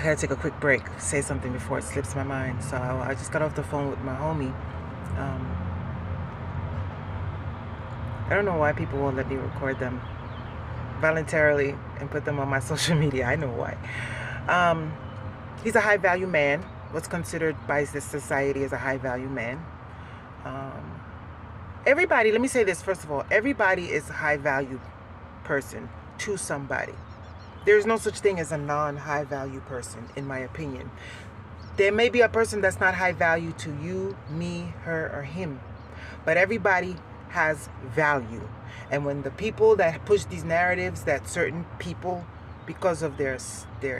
I gotta take a quick break, say something before it slips my mind. So I just got off the phone with my homie. Um, I don't know why people won't let me record them voluntarily and put them on my social media. I know why. Um, he's a high value man, what's considered by this society as a high value man. Um, Everybody, let me say this first of all, everybody is a high value person to somebody. There's no such thing as a non-high value person, in my opinion. There may be a person that's not high value to you, me, her, or him, but everybody has value. And when the people that push these narratives that certain people, because of their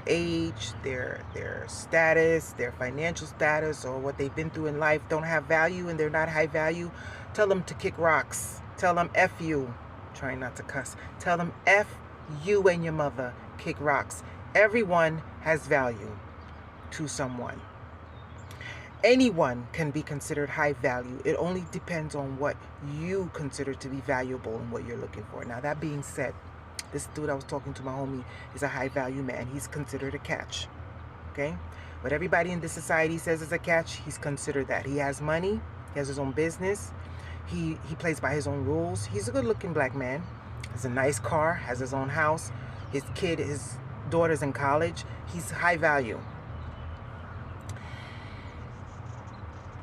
age, their status, their financial status, or what they've been through in life, don't have value and they're not high value, tell them to kick rocks. Tell them F you. Trying not to cuss. Tell them F you and your mother. Kick rocks. Everyone has value to someone. Anyone can be considered high value. It only depends on what you consider to be valuable and what you're looking for. Now, that being said, this dude I was talking to, my homie, is a high value man. He's considered a catch. Okay? What everybody in this society says is a catch, he's considered that. He has money. He has his own business. He plays by his own rules. He's a good looking black man. Has a nice car. Has his own house. His daughter's in college. He's high value.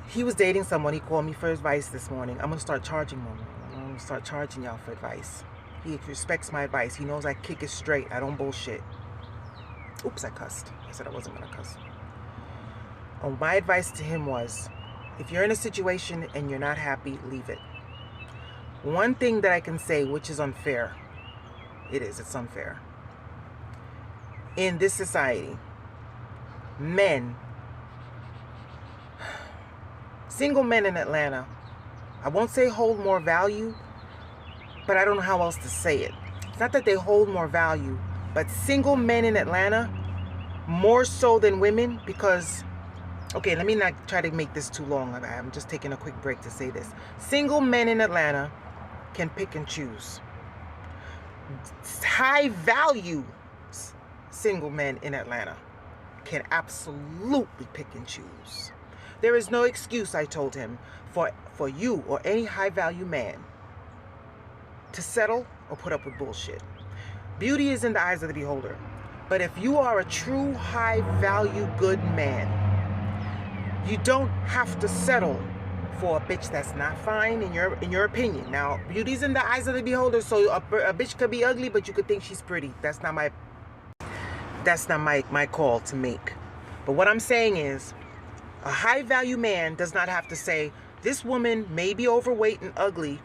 He was dating someone. He called me for advice this morning. I'm going to start charging him. I'm going to start charging y'all for advice. He respects my advice. He knows I kick it straight. I don't bullshit. Oops, I cussed. I said I wasn't going to cuss. My advice to him was, if you're in a situation and you're not happy, leave it. One thing that I can say, which is unfair, it's unfair. In this society, single men in Atlanta, I won't say hold more value, but I don't know how else to say it. It's not that they hold more value, but single men in Atlanta, more so than women, because, okay, let me not try to make this too long. I'm just taking a quick break to say this. Single men in Atlanta can pick and choose. High value single men in Atlanta can absolutely pick and choose. There is no excuse, I told him, for you or any high value man to settle or put up with bullshit. Beauty is in the eyes of the beholder. But if you are a true high value good man, you don't have to settle for a bitch that's not fine in your opinion. Now, beauty's in the eyes of the beholder, so a bitch could be ugly, but you could think she's pretty. That's not my call to make. But what I'm saying is, a high value man does not have to say, this woman may be overweight and ugly,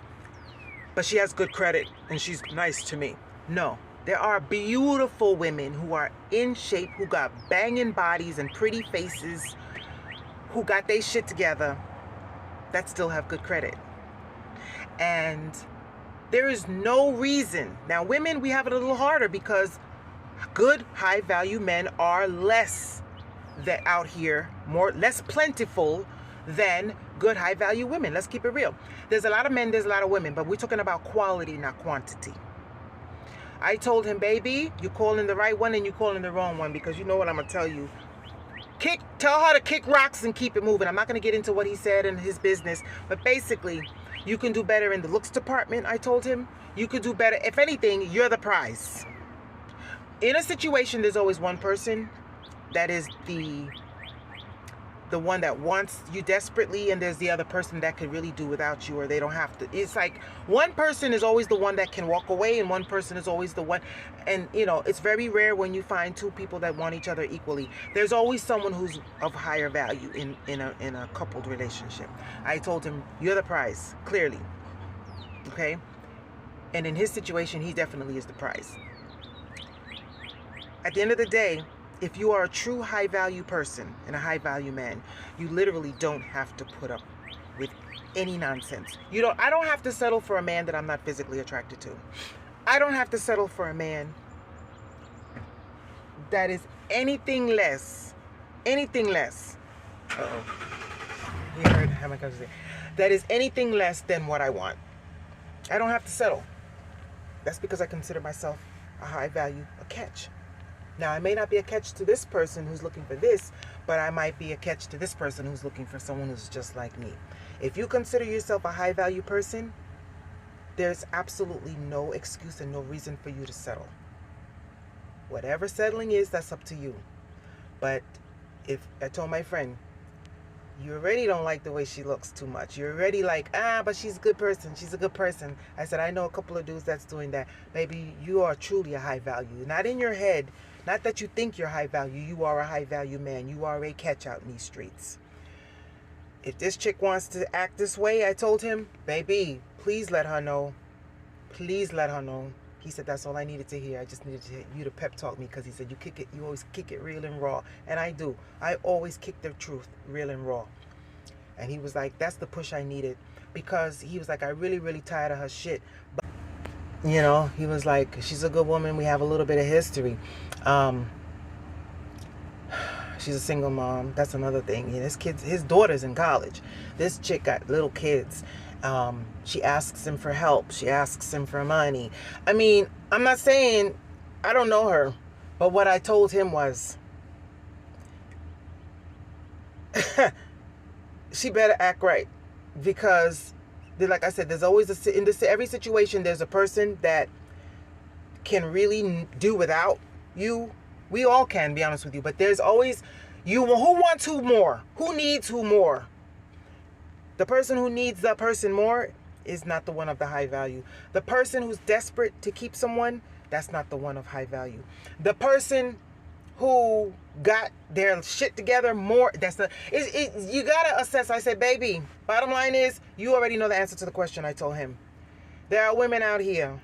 but she has good credit and she's nice to me. No, there are beautiful women who are in shape, who got banging bodies and pretty faces, who got their shit together, that still have good credit. And there is no reason. Now, women, we have it a little harder because good high value men are less out here, less plentiful than good high value women. Let's keep it real. There's a lot of men, there's a lot of women, but we're talking about quality, not quantity. I told him, baby, you're calling the right one and you're calling the wrong one, because you know what I'm gonna tell you. Tell her to kick rocks and keep it moving. I'm not going to get into what he said in his business, but basically, you can do better in the looks department, I told him. You could do better. If anything, you're the prize. In a situation, there's always one person that is the one that wants you desperately, and there's the other person that could really do without you, or they don't have to. It's like one person is always the one that can walk away, and one person is always the one. And it's very rare when you find two people that want each other equally. There's always someone who's of higher value in a coupled relationship. I told him, you're the prize, clearly. Okay? And in his situation, he definitely is the prize. At the end of the day, if you are a true high value person and a high value man, you literally don't have to put up with any nonsense. I don't have to settle for a man that I'm not physically attracted to. I don't have to settle for a man that is anything less. Uh-oh. You heard how my cousin say. That is anything less than what I want. I don't have to settle. That's because I consider myself a high value, a catch. Now, I may not be a catch to this person who's looking for this, but I might be a catch to this person who's looking for someone who's just like me. If you consider yourself a high value person, there's absolutely no excuse and no reason for you to settle. Whatever settling is, that's up to you. But if I told my friend, you already don't like the way she looks too much. You're already like, but she's a good person. She's a good person. I said, I know a couple of dudes that's doing that. Baby, you are truly a high value. Not in your head. Not that you think you're high value. You are a high value man. You are a catch out in these streets. If this chick wants to act this way, I told him, baby, please let her know. Please let her know. He said, that's all I needed to hear. I just needed you to pep talk me, because he said, you always kick it real and raw. And I do. I always kick the truth real and raw. And he was like, that's the push I needed, because he was like, I really, really tired of her shit. But, you know, he was like, she's a good woman. We have a little bit of history. She's a single mom. That's another thing. His daughter's in college. This chick got little kids. She asks him for help. She asks him for money. I mean, I'm not saying I don't know her, but what I told him was, she better act right, because, like I said, there's always every situation there's a person that can really do without you. We all can, be honest with you, but there's always you. Who wants who more? Who needs who more? The person who needs that person more is not the one of the high value. The person who's desperate to keep someone, that's not the one of high value. The person who got their shit together more, you gotta assess. I said, baby, bottom line is, you already know the answer to the question I told him. There are women out here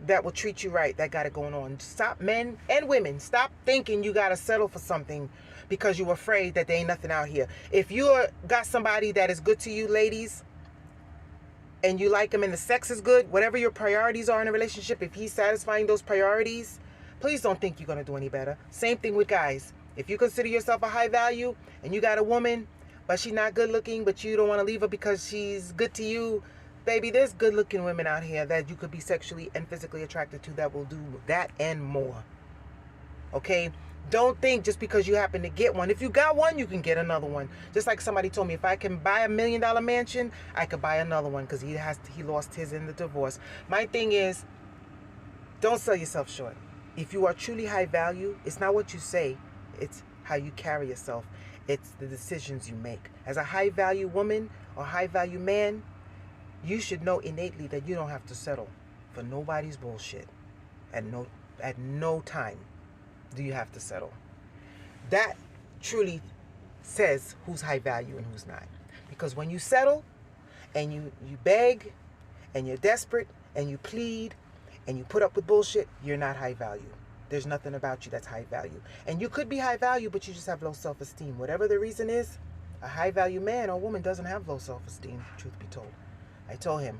that will treat you right, that got it going on. Stop, men and women, stop thinking you gotta settle for something because you're afraid that there ain't nothing out here. If you got somebody that is good to you, ladies, and you like him and the sex is good, whatever your priorities are in a relationship, if he's satisfying those priorities, please don't think you're gonna do any better. Same thing with guys. If you consider yourself a high value and you got a woman, but she's not good looking, but you don't want to leave her because she's good to you, baby, there's good looking women out here that you could be sexually and physically attracted to that will do that and more. Okay? Don't think just because you happen to get one. If you got one, you can get another one. Just like somebody told me, if I can buy $1 million mansion, I could buy another one, because he lost his in the divorce. My thing is, don't sell yourself short. If you are truly high value, it's not what you say, it's how you carry yourself. It's the decisions you make. As a high value woman or high value man, you should know innately that you don't have to settle for nobody's bullshit. At no time do you have to settle. That truly says who's high value and who's not. Because when you settle and you beg and you're desperate and you plead and you put up with bullshit, you're not high value. There's nothing about you that's high value. And you could be high value, but you just have low self-esteem. Whatever the reason is, a high value man or woman doesn't have low self-esteem, truth be told. I told him,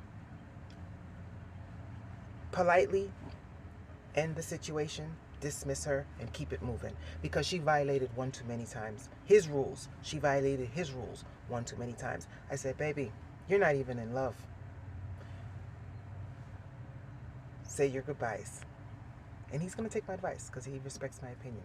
politely end the situation, dismiss her, and keep it moving. Because she violated one too many times. His rules. She violated his rules one too many times. I said, baby, you're not even in love. Say your goodbyes. And he's going to take my advice because he respects my opinion.